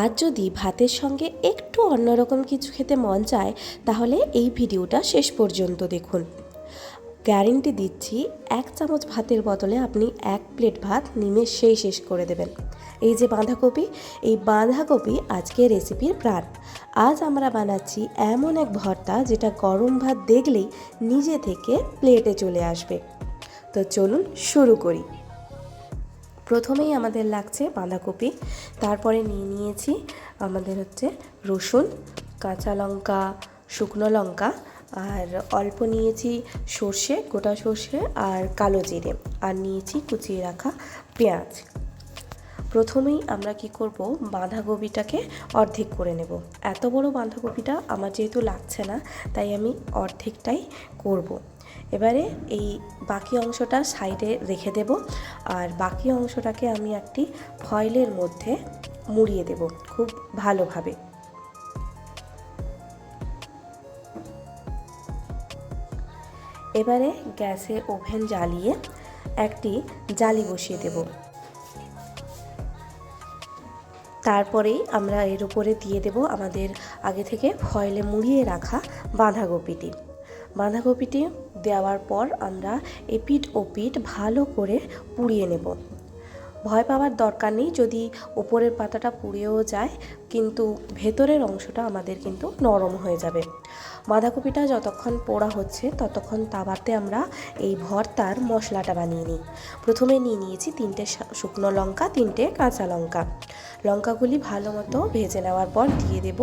আজ যদি ভাতের সঙ্গে একটু অন্যরকম কিছু খেতে মন চায় তাহলে এই ভিডিওটা শেষ পর্যন্ত দেখুন। গ্যারেন্টি দিচ্ছি 1 চামচ ভাতের বদলে আপনি 1 প্লেট ভাত নিমেষেই শেষ করে দেবেন। এই যে বাঁধাকপি, এই বাঁধাকপি আজকে রেসিপির প্রাণ। আজ আমরা বানাচ্ছি এমন এক ভর্তা যেটা গরম ভাত দেখলেই নিজে থেকে প্লেটে চলে আসবে। তো চলুন শুরু করি। প্রথমেই আমাদের লাগছে বাঁধাকপি, তারপরে নিয়েছি আমাদের রসুন, কাঁচা লঙ্কা, শুকনো লঙ্কা, আর অল্প নিয়েছি সর্ষে, গোটা সর্ষে আর কালো জিরে, আর নিয়েছি কুচিয়ে রাখা পেঁয়াজ। প্রথমেই আমরা কি করব, বাঁধাকপিটাকে অর্ধেক করে নেব। এত বড় বাঁধাকপিটা আমার যেহেতু লাগছে না, তাই আমি অর্ধেকটাই করব। এবারে এই বাকি অংশটা সাইডে রেখে দেব, আর বাকি অংশটাকে আমি একটি ফয়েলের মধ্যে মুড়িয়ে দেব খুব ভালোভাবে। এবারে গ্যাসে ওভেন জ্বালিয়ে একটি জালি বসিয়ে দেব। তারপরেই আমরা এর উপরে দিয়ে দেব আমাদের আগে থেকে ফয়েলে মুড়িয়ে রাখা বাঁধাকপিটি দেওয়ার পর আমরা এপিঠ ওপিঠ ভালো করে পুড়িয়ে নেব। ভয় পাওয়ার দরকার নেই যদি ওপরের পাতাটা পুড়েও যায়, কিন্তু ভেতরের অংশটা আমাদের কিন্তু নরম হয়ে যাবে। বাঁধাকপিটা যতক্ষণ পোড়া হচ্ছে ততক্ষণ তাওয়াতে আমরা এই ভর্তার মশলাটা বানিয়ে নিই। প্রথমে নিয়েছি 3টে শুকনো লঙ্কা, 3টে কাঁচা লঙ্কা। লঙ্কাগুলি ভালো মতো ভেজে নেওয়ার পর দিয়ে দেব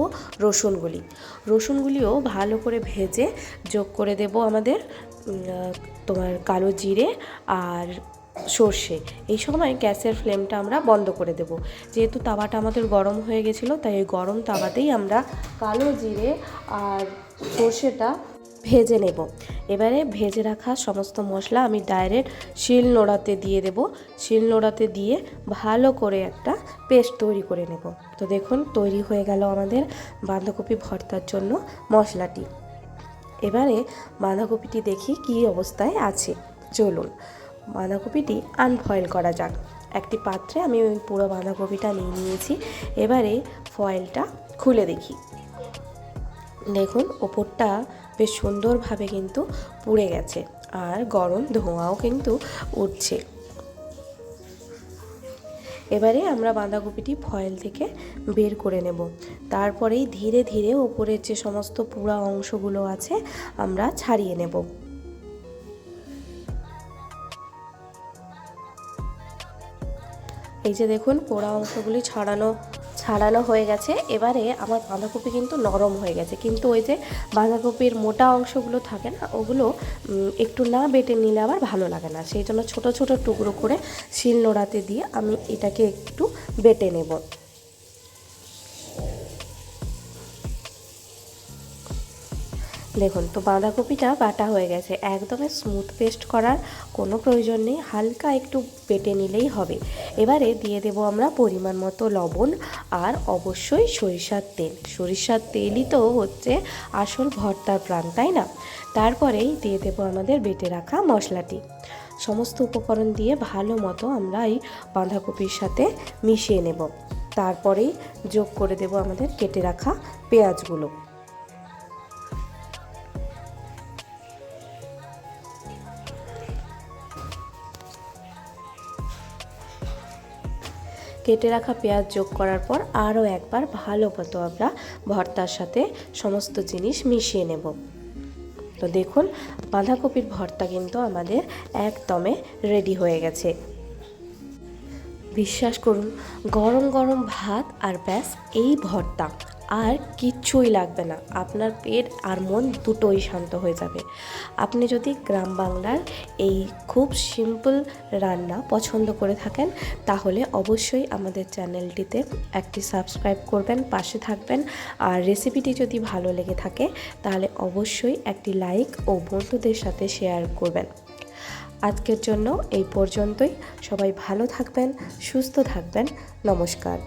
রসুনগুলিও ভালো করে ভেজে যোগ করে দেব আমাদের কালো জিরে আর সর্ষে। এই সময় গ্যাসের ফ্লেমটা আমরা বন্ধ করে দেব, যেহেতু তাওয়াটা আমাদের গরম হয়ে গেছিলো, তাই ওই গরম তাওয়াতেই আমরা কালো জিরে আর সর্ষেটা ভেজে নেব। এবারে ভেজে রাখা সমস্ত মশলা আমি ডাইরেক্ট শিলনোড়াতে দিয়ে দেব। শিলনোড়াতে দিয়ে ভালো করে একটা পেস্ট তৈরি করে নেব। তো দেখুন তৈরি হয়ে গেল আমাদের বাঁধাকপি ভর্তার জন্য মশলাটি। এবারে বাঁধাকপিটি দেখি কী অবস্থায় আছে। চলুন বাঁধাকপিটি আনফয়েল করা যাক। একটি পাত্রে আমি ওই পুরো বাঁধাকপিটা নিয়েছি। এবারে ফয়েলটা খুলে দেখি। দেখুন ওপরটা বেশ সুন্দরভাবে কিন্তু পুড়ে গেছে, আর গরম ধোঁয়াও কিন্তু উঠছে। এবারে আমরা বাঁধাকপিটি ফয়েল থেকে বের করে নেব। তারপরেই ধীরে ধীরে ওপরের যে সমস্ত পোড়া অংশগুলো আছে আমরা ছাড়িয়ে নেব। এই যে দেখুন পোড়া অংশগুলি ছাড়ানো হয়ে গেছে। এবারে আমার বাঁধাকপি কিন্তু নরম হয়ে গেছে, কিন্তু ওই যে বাঁধাকপির মোটা অংশগুলো থাকে না, ওগুলো একটু না বেটে নিলে আবার ভালো লাগে না। সেই জন্য ছোটো ছোটো টুকরো করে শিলনোড়াতে দিয়ে আমি এটাকে একটু বেটে নেব। দেখুন তো বাঁধাকপিটা বাটা হয়ে গেছে। একদমই স্মুথ পেস্ট করার কোনো প্রয়োজন নেই, হালকা একটু বেটে নিলেই হবে। এবারে দিয়ে দেব আমরা পরিমাণ মতো লবণ, আর অবশ্যই সরিষার তেলই তো হচ্ছে আসল ভর্তার প্রাণ, তাই না? তারপরেই দিয়ে দেব আমাদের বেটে রাখা মশলাটি। সমস্ত উপকরণ দিয়ে ভালো মতো আমরা এই বাঁধাকপির সাথে মিশিয়ে নেব। তারপরেই যোগ করে দেব আমাদের কেটে রাখা পেঁয়াজগুলো। কেটে রাখা পেঁয়াজ যোগ করার পর আরও একবার ভালো মতো আমরা ভর্তার সাথে সমস্ত জিনিস মিশিয়ে নেব। তো দেখুন বাঁধাকপির ভর্তা কিন্তু আমাদের একদমে রেডি হয়ে গেছে। বিশ্বাস করুন গরম গরম ভাত আর ব্যাস এই ভর্তা, আর কিচ্ছুই লাগবে না। আপনার পেট আর মন দুটোই শান্ত হয়ে যাবে। আপনি যদি গ্রাম বাংলার এই খুব সিম্পল রান্না পছন্দ করে থাকেন তাহলে অবশ্যই আমাদের চ্যানেলটিতে একটি সাবস্ক্রাইব করবেন, পাশে থাকবেন। আর রেসিপিটি যদি ভালো লেগে থাকে তাহলে অবশ্যই একটি লাইক ও বন্ধুদের সাথে শেয়ার করবেন। আজকের জন্য এই পর্যন্তই। সবাই ভালো থাকবেন, সুস্থ থাকবেন। নমস্কার।